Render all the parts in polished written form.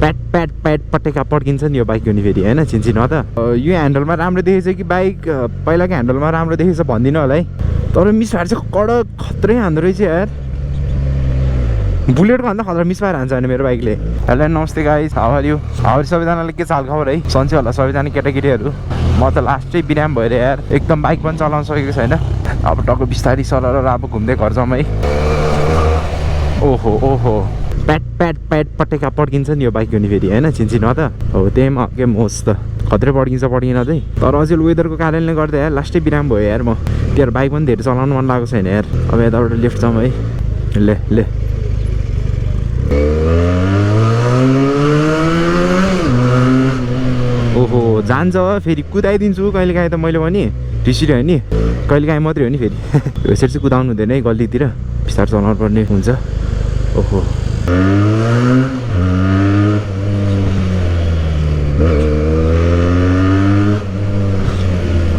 प्याट प्याट प्याट पटेका पड्किन्छ नि यो बाइक हुने फेरि होइन चिन्चिन त यो ह्यान्डलमा राम्रो देखेछ कि बाइक पहिलाको ह्यान्डलमा राम्रो देखेछ भन्दिनँ होला है तर मिसफायर चाहिँ कडक खत्रै हान्दो रहेछ यार बुलेटको भन्दा खतरा मिसफायर हान्छ भने मेरो बाइकले हेलो नमस्ते गाइस हाउ आर यु सबैजनाले के चाल खबर है सन्चै होला सबैजना केटाकेटीहरू म त लास्टै बिराम भएर यार एकदम बाइक पनि चलाउन सकेको छैन अब टक्क बिस्तारी सरर अब घुम्दै घर जाउँ है ओहो ओहो प्याट प्याट प्याट पटेका पड्किन्छ नि यो बाइक हुने फेरि होइन चिन्चिन त हो त्यही म के होस् त खत्रै पड्किन्छ पड्किन चाहिँ तर अझै वेदरको कारणले गर्दा यार लास्टै बिराम भयो यार म त्यो बाइक पनि धेरै चलाउनु मन लागेको छैन यार अब यताबाट लेफ्ट जाउँ है ले ओहो जान्छ फेरि कुदाइदिन्छु कहिलेकाहीँ त मैले पनि टिसिरी हो नि कहिलेकाहीँ मात्रै हो नि फेरि यसरी चाहिँ कुदाउनु हुँदैन है गल्लीतिर बिस्तार चलाउनु पर्ने हुन्छ ओहो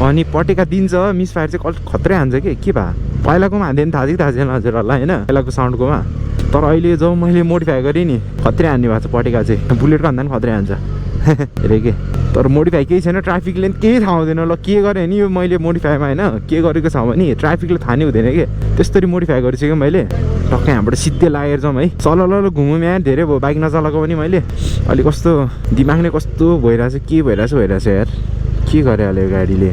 अनि पटेका दिन्छ मिसफायर चाहिँ खत्रै हान्छ के भए पहिलाकोमा हान्दैन थाहा छैन हजुरहरूलाई होइन पहिलाको साउन्डकोमा तर अहिले जब मैले मोडिफाई गरेँ नि खत्रै हान्ने भएको छ पटेका चाहिँ बुलेटको भन्दा पनि खत्रै हान्छ हेरे के तर मोडिफाई केही छैन ट्राफिकले पनि केही थाहा हुँदैन ल के गरेँ नि यो मैले मोडिफाईमा होइन के गरेको छ भने ट्राफिकले थाहा नै हुँदैन कि त्यस्तरी मोडिफाई गरिसकेँ मैले टक्कै यहाँबाट सिधै लागेर जाउँ है चल घुमौँ यहाँ धेरै भयो बाइक नचलाएको पनि मैले अलिक कस्तो दिमाग नै कस्तो भइरहेछ के भइरहेछ यार के गरेँ अहिले यो गाडीले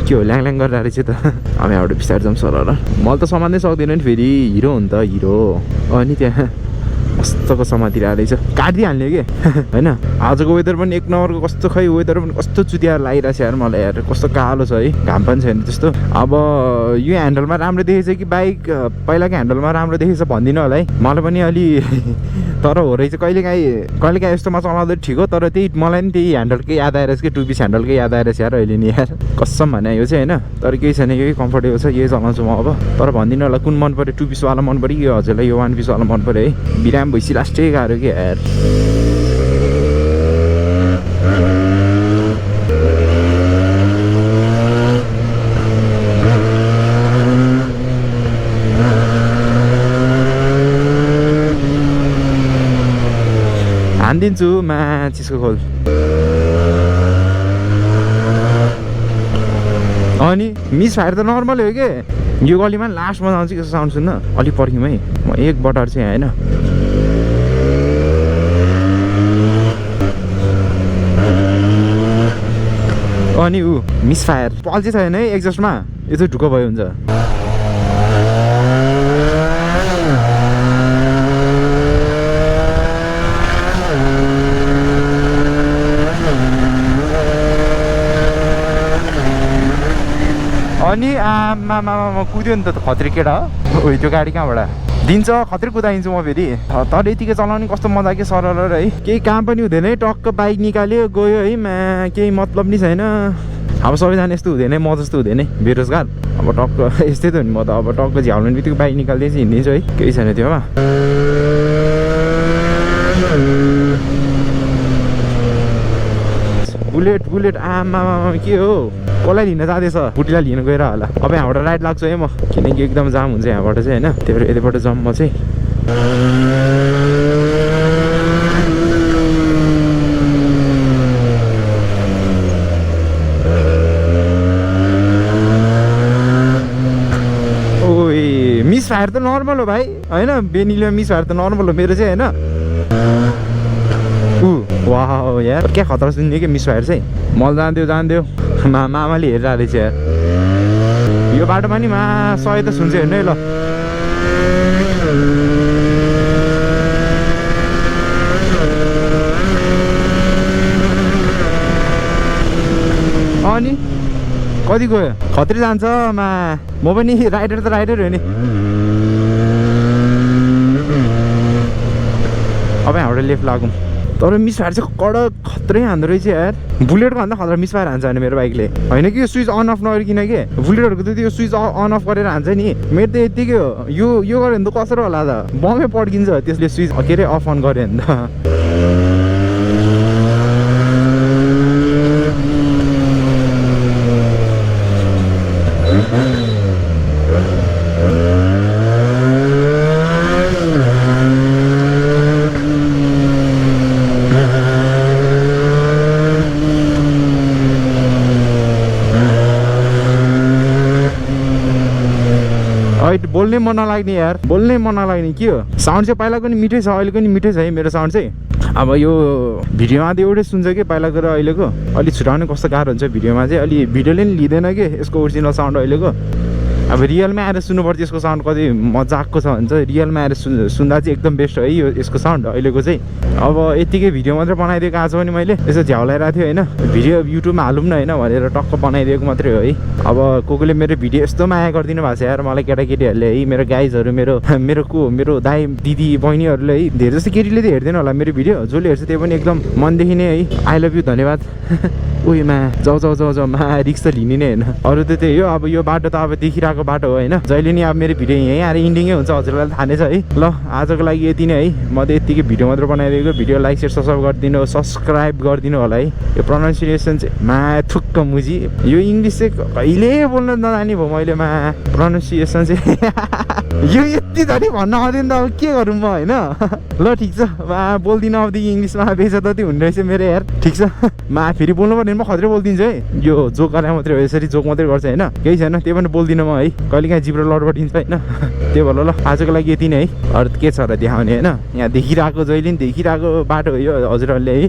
के हो ल्याङ गरेर रहेछ त अब यहाँबाट बिस्तारै जाउँ सरर मैले त समात्नै सक्दिनँ नि फेरि हिरो हो नि त हिरो अनि त्यहाँ कस्तोको समातिरहेको रहेछ काटिदिइहाल्ने कि होइन आजको वेदर पनि एक नम्बरको कस्तो खै वेदर पनि कस्तो चुतिया लागिरहेको छ यार मलाई यार कस्तो कालो छ है घाम पनि छैन त्यस्तो अब यो ह्यान्डलमा राम्रो देखेछ कि बाइक पहिलाको ह्यान्डलमा राम्रो देखेछ भन्दिनँ होला है मलाई पनि अलि तर हो रहेछ कहिलेकाहीँ यस्तोमा चलाउँदै ठिक हो तर त्यही मलाई पनि त्यही ह्यान्डलकै याद आएर कि 2 पिस ह्यान्डलकै याद आएर यार अहिले नि यार कसम भने यो चाहिँ होइन तर केही छैन यही कम्फर्टेबल छ यही चलाउँछु म अब तर भन्दिनँ होला कुन मन पऱ्यो 2 पिसवाला मन पऱ्यो कि हजुरलाई यो 1 पिसवाला मन पऱ्यो है बिराम भइसक्यो लास्टै गाह्रो कि यार हानिदिन्छु माचिसको खोल अनि मिसफायर त नर्मल हो कि यो गलीमा लास्टमा जान्छ कि साउन्ड सुन्न अलिक पर्ख्यौँ है म एक बटर चाहिँ होइन अनि ऊ मिसफायर पल चाहिँ छैन है एक्जस्टमा यो चाहिँ ढुक्क भयो हुन्छ अनि आमा कुद्यो नि त खत्री केटा हो त्यो गाडी कहाँबाट दिन्छ खत्री कुदाइदिन्छु म फेरि तर यतिकै चलाउने कस्तो मजा के सरल है केही काम पनि हुँदैन है टक्क बाइक निकाल्यो गयो है केही मतलब नि छैन अब सबैजना यस्तो हुँदैन म जस्तो हुँदैन बेरोजगार अब टक्क यस्तै त हो नि म त अब टक्क झ्याउनु बित्तिकै बाइक निकाल्दै चाहिँ हिँडिदिन्छु है केही छैन त्योमा बुलेट आमा के हो कसलाई लिन जाँदैछ बुटीलाई लिन गएर होला अब यहाँबाट राइड लाग्छु है म किनकि एकदम जाम हुन्छ यहाँबाट चाहिँ होइन त्यही भएर यतिबाट जाउँ म चाहिँ ओए मिसफायर त नर्मल हो भाइ होइन बेनीले मिसफायर त नर्मल हो मेरो चाहिँ होइन वाह यार क्या खतरा सुन्ने कि मिसफायर चाहिँ मल जान्थ्यो मामाले हेरिरहेको रहेछ यार यो बाटोमा नि 100 त सुन्छ हेर्नु है ल अनि कति गयो खत्री जान्छ म पनि राइडर त राइडर हो नि अब यहाँबाट लेफ्ट लागौँ तर मिसफायर चाहिँ कडक खत्रै हान्दो रहेछ यार बुलेटको भन्दा खतरा मिसफायर हान्छ भने मेरो बाइकले होइन कि यो स्विच अन अफ नगरिकन कि बुलेटहरूको त त्यो स्विच अन अफ गरेर हान्छ नि मेरो त यत्तिकै हो यो गऱ्यो भने त कसरी होला त बमै पड्किन्छ त्यसले स्विच के अरे अफ अन गऱ्यो भने त बोल्नै मन नलाग्ने यार, बोल्नै मन नलाग्ने के हो। साउन्ड चाहिँ पहिलाको नि मिठै छ, अहिलेको नि मिठै छ है मेरो साउन्ड चाहिँ। अब यो भिडियोमा त एउटै सुन्छ कि पहिलाको र अहिलेको, अलिक छुट्याउनु कस्तो गाह्रो हुन्छ भिडियोमा चाहिँ। अलि भिडियोले नि लिँदैन कि यसको ओरिजिनल साउन्ड अहिलेको। अब रियलमा आएर सुन्नुपर्छ यसको साउन्ड कति मजाको छ भन्छ। रियलमा आएर सुन्दा चाहिँ एकदम बेस्ट हो है यो यसको साउन्ड अहिलेको चाहिँ। अब यतिकै भिडियो मात्रै बनाइदिएको आज पनि मैले यसो झ्याउलाइरहेको थियो होइन, भिडियो युट्युबमा हालौँ न होइन भनेर टक्क बनाइदिएको मात्रै हो है। अब कोले मेरो भिडियो यस्तो माया गरिदिनु भएको छ यार मलाई, केटाकेटीहरूले है, मेरो गाइजहरू, मेरो दाइ दिदी बहिनीहरूले है। धेरै जस्तो केटीले त हेर्दैन होला मेरो भिडियो, जसले हेर्छ त्यो पनि एकदम मनदेखि नै है आई लभ यु धन्यवाद। उयो मा जाऊ मा रिक्स त लिने नै होइन, अरू त त्यही हो। अब यो बाटो त अब देखिरहेको बाटो हो होइन, जहिले नि अब मेरो भिडियो यहीँ आएर इन्डिङै हुन्छ, हजुरलाई थाहा नै छ है। ल आजको लागि यति नै है, म त यतिकै भिडियो मात्र बनाइदिएको। भिडियो लाइक सेयर सब्सक्राइब गरिदिनु होला है। यो प्रोनाउन्सिएसन चाहिँ मा थुक्क मुजी, यो इङ्ग्लिस चाहिँ कहिले बोल्न नजाने भयो मैले मा, प्रोनाउन्सिएसन चाहिँ यो यति धनी भन्न आउँदैन त अब के गरौँ म होइन। ल ठिक छ मा, बोल्दिनँ अबदेखि इङ्ग्लिसमा, बेइज्जती हुने रहेछ मेरो यार। ठिक छ मा, फेरि बोल्नु पर्ने म खत्रै बोलिदिन्छु है। यो जोक गरे मात्रै हो, यसरी जोक मात्रै गर्छ होइन, केही छैन, त्यो पनि बोल्दिनँ म है। कहिले काहीँ जिब्रो लडबडिन्छ होइन, त्यो भएर ल आजको लागि यति नै है। अरू के छ र देखाउने होइन, यहाँ देखिरहेको जहिले नि देखिरहेको बाटो हो यो हजुरहरूले है।